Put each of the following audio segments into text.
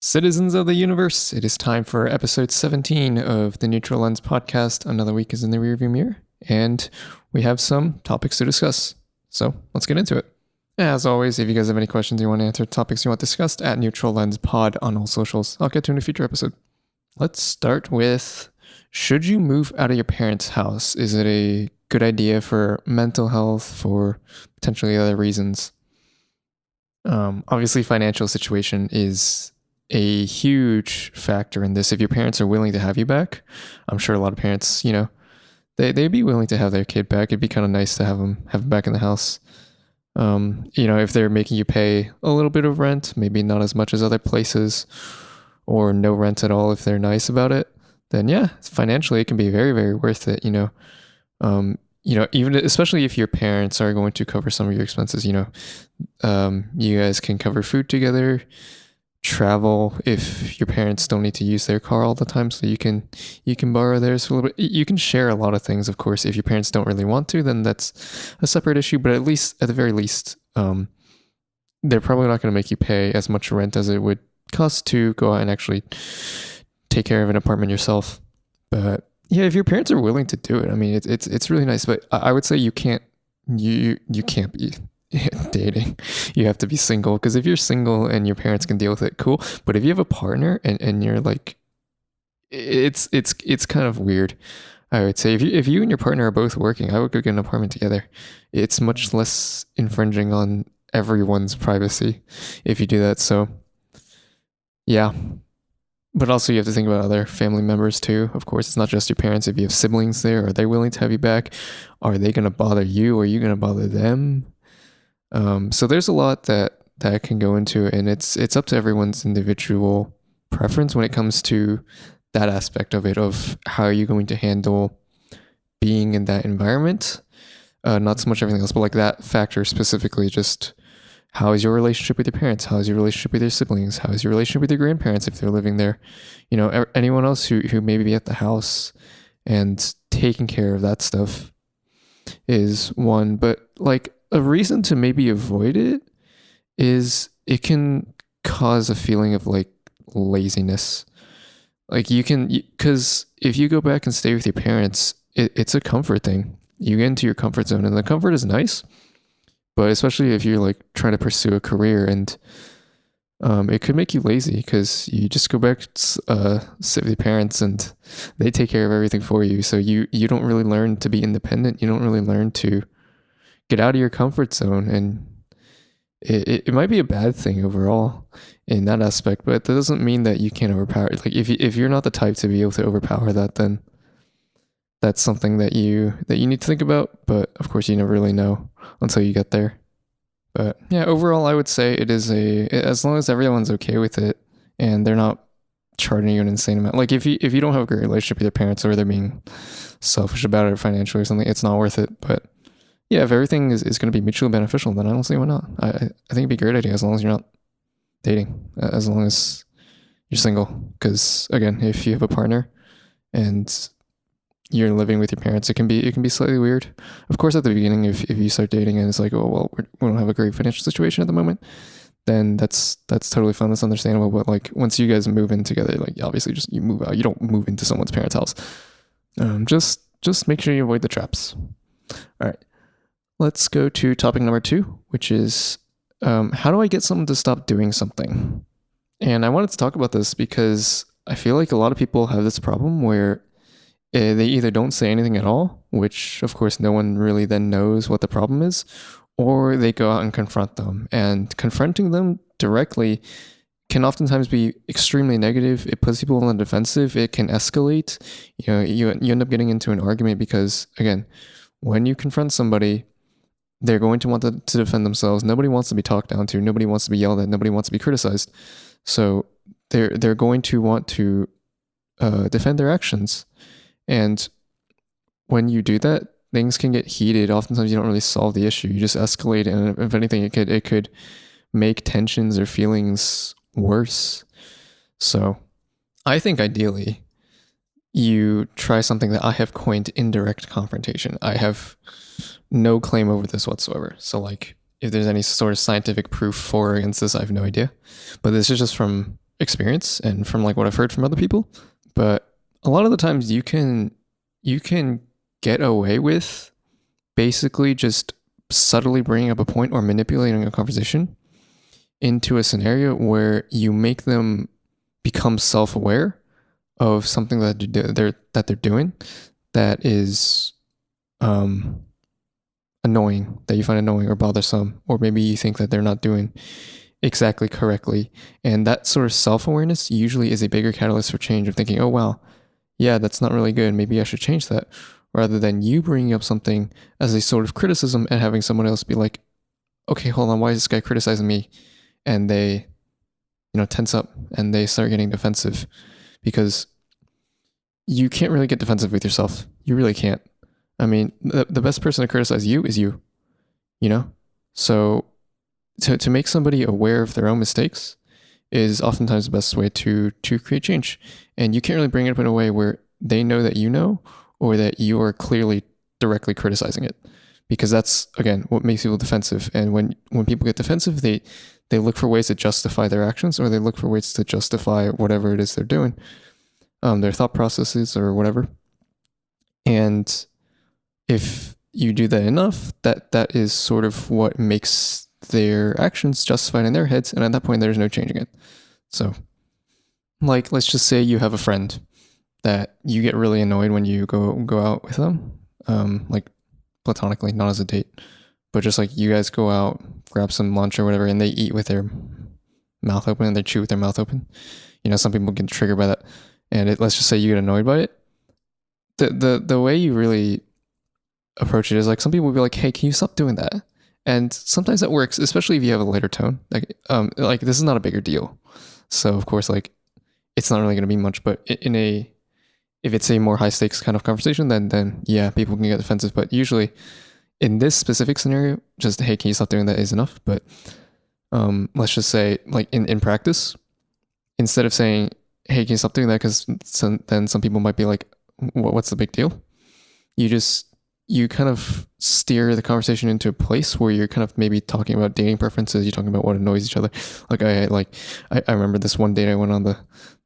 Citizens of the universe, it is time for episode 17 of the Neutral Lens podcast. Another week is in the rearview mirror, and we have some topics to discuss. So let's get into it. As always, if you guys have any questions you want to answer, topics you want discussed, at Neutral Lens Pod on all socials. I'll get to in a future episode. Let's start with, should you move out of your parents' house? Is it a good idea for mental health, for potentially other reasons? Obviously, financial situation is a huge factor in this. If your parents are willing to have you back, I'm sure a lot of parents, they'd be willing to have their kid back. It'd be kind of nice to have them back in the house. If they're making you pay a little bit of rent, maybe not as much as other places, or no rent at all if they're nice about it, then yeah, financially it can be very, very worth it. Even especially if your parents are going to cover some of your expenses, you guys can cover food together, travel if your parents don't need to use their car all the time, so you can borrow theirs for a little bit. You can share a lot of things, of course. If your parents don't really want to, then that's a separate issue, but at the very least, they're probably not going to make you pay as much rent as it would cost to go out and actually take care of an apartment yourself. But yeah, if your parents are willing to do it, I mean, it's really nice. But I would say you can't be dating. You have to be single, because if you're single and your parents can deal with it, cool. But if you have a partner and you're like, it's kind of weird. I would say if you and your partner are both working, I would go get an apartment together. It's much less infringing on everyone's privacy if you do that. So yeah. But also you have to think about other family members too. Of course, it's not just your parents. If you have siblings there, are they willing to have you back? Are they going to bother you? Or are you going to bother them? So there's a lot that can go into it, and it's up to everyone's individual preference when it comes to that aspect of it, of how are you going to handle being in that environment. Not so much everything else, but like that factor specifically, just how is your relationship with your parents? How is your relationship with your siblings? How is your relationship with your grandparents if they're living there? Anyone else who maybe be at the house, and taking care of that stuff is one. But like, a reason to maybe avoid it is it can cause a feeling of like laziness. Like because if you go back and stay with your parents, it's a comfort thing. You get into your comfort zone, and the comfort is nice, but especially if you're like trying to pursue a career, and it could make you lazy, because you just go back, sit with your parents, and they take care of everything for you. So you don't really learn to be independent. You don't really learn to get out of your comfort zone, and it might be a bad thing overall in that aspect, but that doesn't mean that you can't overpower it. Like if you're not the type to be able to overpower that, then that's something that you need to think about. But of course, you never really know until you get there. But yeah, overall, I would say it is as long as everyone's okay with it and they're not charging you an insane amount. Like if you don't have a great relationship with your parents, or they're being selfish about it financially or something, it's not worth it. But yeah, if everything is going to be mutually beneficial, then I don't see why not. I think it'd be a great idea, as long as you're not dating, as long as you're single. Because again, if you have a partner and you're living with your parents, it can be slightly weird. Of course, at the beginning, if you start dating and it's like, oh well, we don't have a great financial situation at the moment, then that's totally fine. That's understandable. But like, once you guys move in together, like obviously just you move out. You don't move into someone's parents' house. Just make sure you avoid the traps. All right. Let's go to topic number 2, which is how do I get someone to stop doing something? And I wanted to talk about this because I feel like a lot of people have this problem where they either don't say anything at all, which of course no one really then knows what the problem is, or they go out and confront them. And confronting them directly can oftentimes be extremely negative. It puts people on the defensive. It can escalate. You end up getting into an argument because, again, when you confront somebody, they're going to want to defend themselves. Nobody wants to be talked down to. Nobody wants to be yelled at. Nobody wants to be criticized. So they're going to want to defend their actions. And when you do that, things can get heated. Oftentimes you don't really solve the issue. You just escalate, and if anything, it could make tensions or feelings worse. So I think ideally you try something that I have coined indirect confrontation. I have no claim over this whatsoever. So like, if there's any sort of scientific proof for or against this, I have no idea. But this is just from experience and from like what I've heard from other people. But a lot of the times you can get away with basically just subtly bringing up a point or manipulating a conversation into a scenario where you make them become self-aware of something that they're doing that is annoying, that you find annoying or bothersome, or maybe you think that they're not doing exactly correctly. And that sort of self-awareness usually is a bigger catalyst for change, of thinking, oh wow, yeah, that's not really good, maybe I should change that, rather than you bringing up something as a sort of criticism and having someone else be like, okay, hold on, why is this guy criticizing me? And they, tense up and they start getting defensive, because you can't really get defensive with yourself. You really can't. I mean, the best person to criticize you is you, So to make somebody aware of their own mistakes is oftentimes the best way to create change. And you can't really bring it up in a way where they know that you know, or that you are clearly directly criticizing it, because that's, again, what makes people defensive. And when people get defensive, they look for ways to justify their actions, or they look for ways to justify whatever it is they're doing, their thought processes or whatever. And if you do that enough, that is sort of what makes their actions justified in their heads, and at that point there's no changing it. So, like, let's just say you have a friend that you get really annoyed when you go out with them, like platonically, not as a date, but just like you guys go out, grab some lunch or whatever, and they eat with their mouth open and they chew with their mouth open. Some people get triggered by that, and let's just say you get annoyed by it. The way you really approach it is like, some people will be like, hey, can you stop doing that? And sometimes that works, especially if you have a lighter tone. Like this is not a bigger deal, so of course, like, it's not really going to be much. But if it's a more high stakes kind of conversation, then yeah, people can get defensive. But usually, in this specific scenario, just, hey, can you stop doing that, is enough. But let's just say, like, in practice, instead of saying, hey, can you stop doing that, because then some people might be like, what's the big deal? You kind of steer the conversation into a place where you're kind of maybe talking about dating preferences. You're talking about what annoys each other. Like I remember this one date I went on, the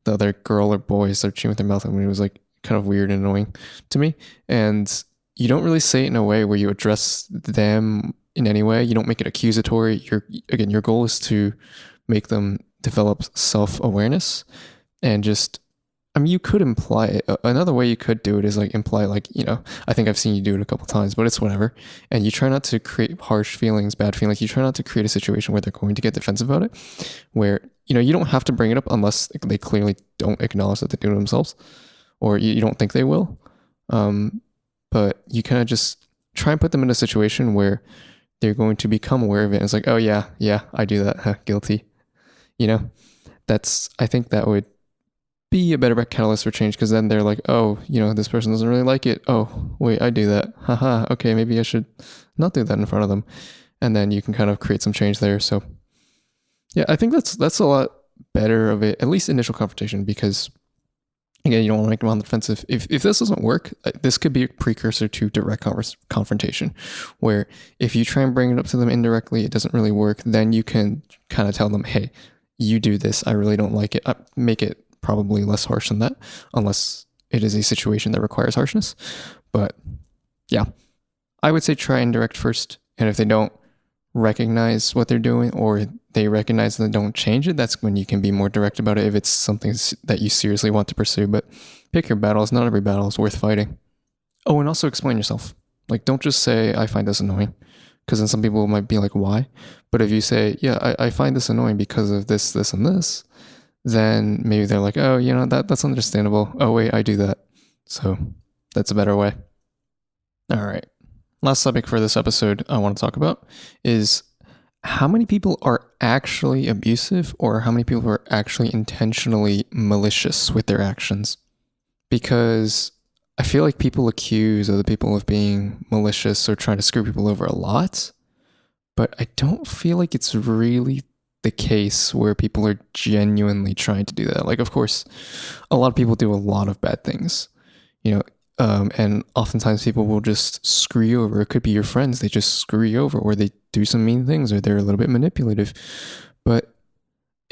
other girl or boy started chewing with their mouth, and it was like kind of weird and annoying to me. And you don't really say it in a way where you address them in any way. You don't make it accusatory. Your goal is to make them develop self-awareness, and just, I mean, you could imply it. Another way you could do it is like imply, like, I think I've seen you do it a couple times, but it's whatever. And you try not to create harsh feelings, bad feelings. You try not to create a situation where they're going to get defensive about it, where, you don't have to bring it up unless they clearly don't acknowledge that they do it themselves, or you don't think they will. But you kind of just try and put them in a situation where they're going to become aware of it. And it's like, oh yeah, I do that. Guilty. I think that would be a better catalyst for change, because then they're like, oh, this person doesn't really like it. Oh, wait, I do that. Haha, okay, maybe I should not do that in front of them. And then you can kind of create some change there. So yeah, I think that's a lot better of it, at least initial confrontation, because, again, you don't want to make them on the defensive. If this doesn't work, this could be a precursor to direct confrontation, where if you try and bring it up to them indirectly, it doesn't really work. Then you can kind of tell them, hey, you do this, I really don't like it. Make it probably less harsh than that, unless it is a situation that requires harshness. But yeah, I would say try indirect first. And if they don't recognize what they're doing, or they recognize that they don't change it, that's when you can be more direct about it, if it's something that you seriously want to pursue. But pick your battles. Not every battle is worth fighting. Oh, and also explain yourself. Like, don't just say, I find this annoying, because then some people might be like, why? But if you say, yeah, I find this annoying because of this, this, and this, then maybe they're like, oh, that's understandable. Oh, wait, I do that. So that's a better way. All right. Last topic for this episode I want to talk about is how many people are actually abusive, or how many people are actually intentionally malicious with their actions. Because I feel like people accuse other people of being malicious or trying to screw people over a lot, but I don't feel like it's really the case where people are genuinely trying to do that. Like, of course, a lot of people do a lot of bad things, and oftentimes people will just screw you over. It could be your friends. They just screw you over, or they do some mean things, or they're a little bit manipulative. But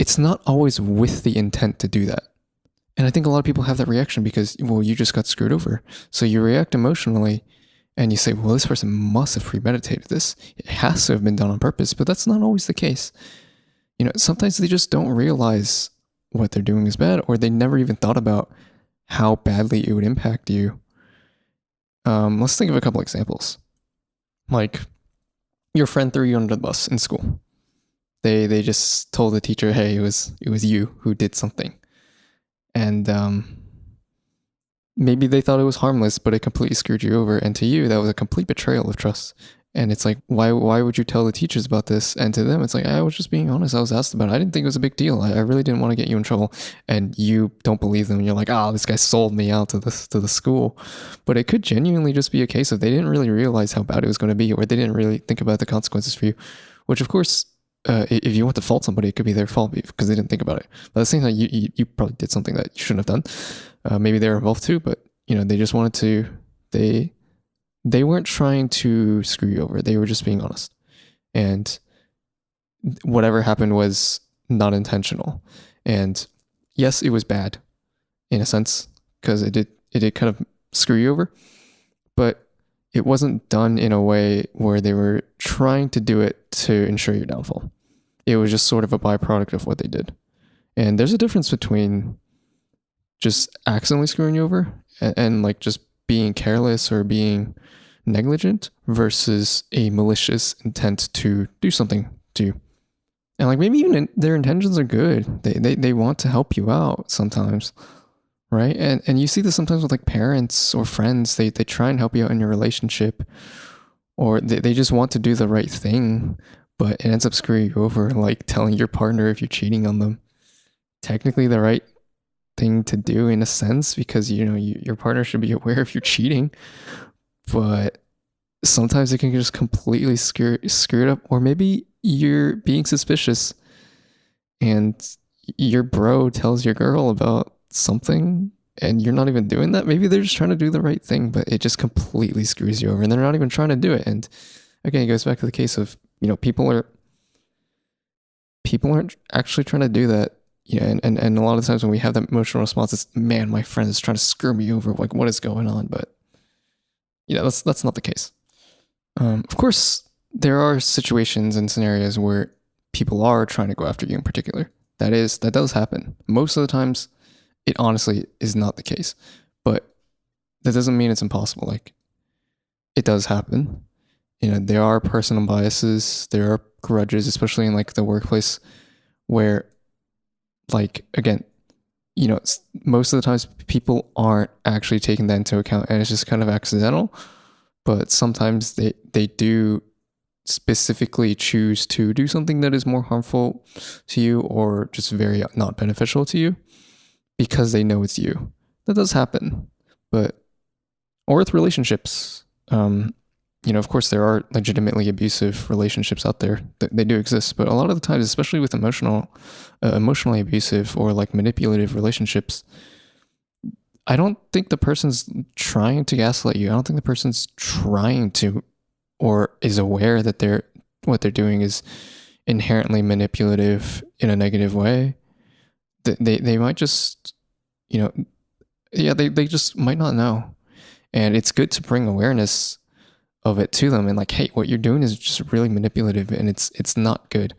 it's not always with the intent to do that. And I think a lot of people have that reaction because, well, you just got screwed over. So you react emotionally and you say, well, this person must have premeditated this. It has to have been done on purpose, but that's not always the case. You know, sometimes they just don't realize what they're doing is bad, or they never even thought about how badly it would impact you. Let's think of a couple examples. Like, your friend threw you under the bus in school. They just told the teacher, hey, it was you who did something. And maybe they thought it was harmless, but it completely screwed you over. And to you, that was a complete betrayal of trust. And it's like, why would you tell the teachers about this? And to them, it's like, I was just being honest. I was asked about it. I didn't think it was a big deal. I really didn't want to get you in trouble. And you don't believe them. You're like, this guy sold me out to the school. But it could genuinely just be a case of they didn't really realize how bad it was going to be, or they didn't really think about the consequences for you. Which, of course, if you want to fault somebody, it could be their fault because they didn't think about it. But at the same time, you probably did something that you shouldn't have done. Maybe they were involved too, but they just wanted to. They weren't trying to screw you over. They were just being honest. And whatever happened was not intentional. And yes, it was bad in a sense because it did kind of screw you over, but it wasn't done in a way where they were trying to do it to ensure your downfall. It was just sort of a byproduct of what they did. And there's a difference between just accidentally screwing you over and like just being careless or being negligent versus a malicious intent to do something to you. And like maybe even their intentions are good. They want to help you out sometimes, right? And you see this sometimes with like parents or friends. They try and help you out in your relationship, or they just want to do the right thing, but it ends up screwing you over, like telling your partner if you're cheating on them. Technically the right thing to do in a sense, because your partner should be aware if you're cheating, but sometimes it can just completely screw it up. Or maybe you're being suspicious and your bro tells your girl about something and you're not even doing that. Maybe they're just trying to do the right thing, but it just completely screws you over and they're not even trying to do it. And again, it goes back to the case of people aren't actually trying to do that. And a lot of times when we have that emotional response, it's, man, my friend is trying to screw me over. Like, what is going on? But that's not the case. Of course, there are situations and scenarios where people are trying to go after you in particular. That does happen. Most of the times, it honestly is not the case. But that doesn't mean it's impossible. Like, it does happen. There are personal biases. There are grudges, especially in like the workplace, where, like, again, most of the times people aren't actually taking that into account, and it's just kind of accidental. But sometimes they do specifically choose to do something that is more harmful to you or just very not beneficial to you because they know it's you. That does happen. Or with relationships, of course there are legitimately abusive relationships out there. They do exist, but a lot of the times, especially with emotionally abusive or like manipulative relationships, I don't think the person's trying to gaslight you. I don't think the person's trying to or is aware that what they're doing is inherently manipulative in a negative way. They might just, they just might not know. And it's good to bring awareness of it to them and like, hey, what you're doing is just really manipulative and it's not good.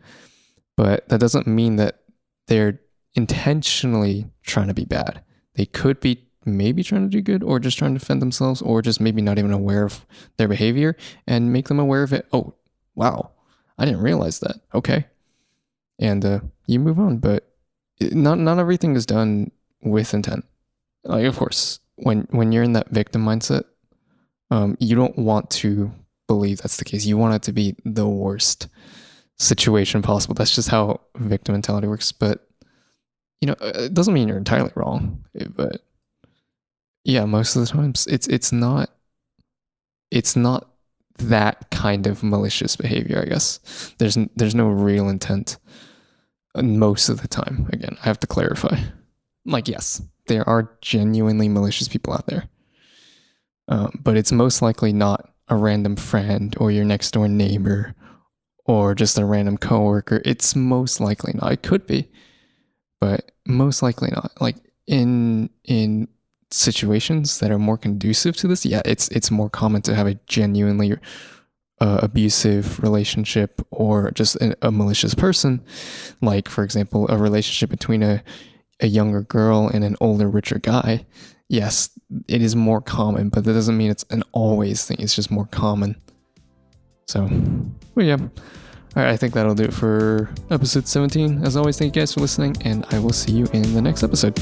But that doesn't mean that they're intentionally trying to be bad. They could be maybe trying to do good or just trying to defend themselves or just maybe not even aware of their behavior and make them aware of it. Oh, wow, I didn't realize that. Okay. And you move on, but not everything is done with intent. Like, of course, when you're in that victim mindset, you don't want to believe that's the case. You want it to be the worst situation possible. That's just how victim mentality works. But, it doesn't mean you're entirely wrong. But yeah, most of the times it's not that kind of malicious behavior, I guess. There's no real intent most of the time. Again, I have to clarify. Like, yes, there are genuinely malicious people out there. But it's most likely not a random friend or your next door neighbor or just a random coworker. It's most likely not. It could be. but most likely not. Like in situations that are more conducive to this, yeah, it's more common to have a genuinely abusive relationship or just a malicious person. Like, for example, a relationship between a younger girl and an older, richer guy. Yes, it is more common, but that doesn't mean it's an always thing. It's just more common. So, well, yeah. All right, I think that'll do it for episode 17. As always, thank you guys for listening, and I will see you in the next episode.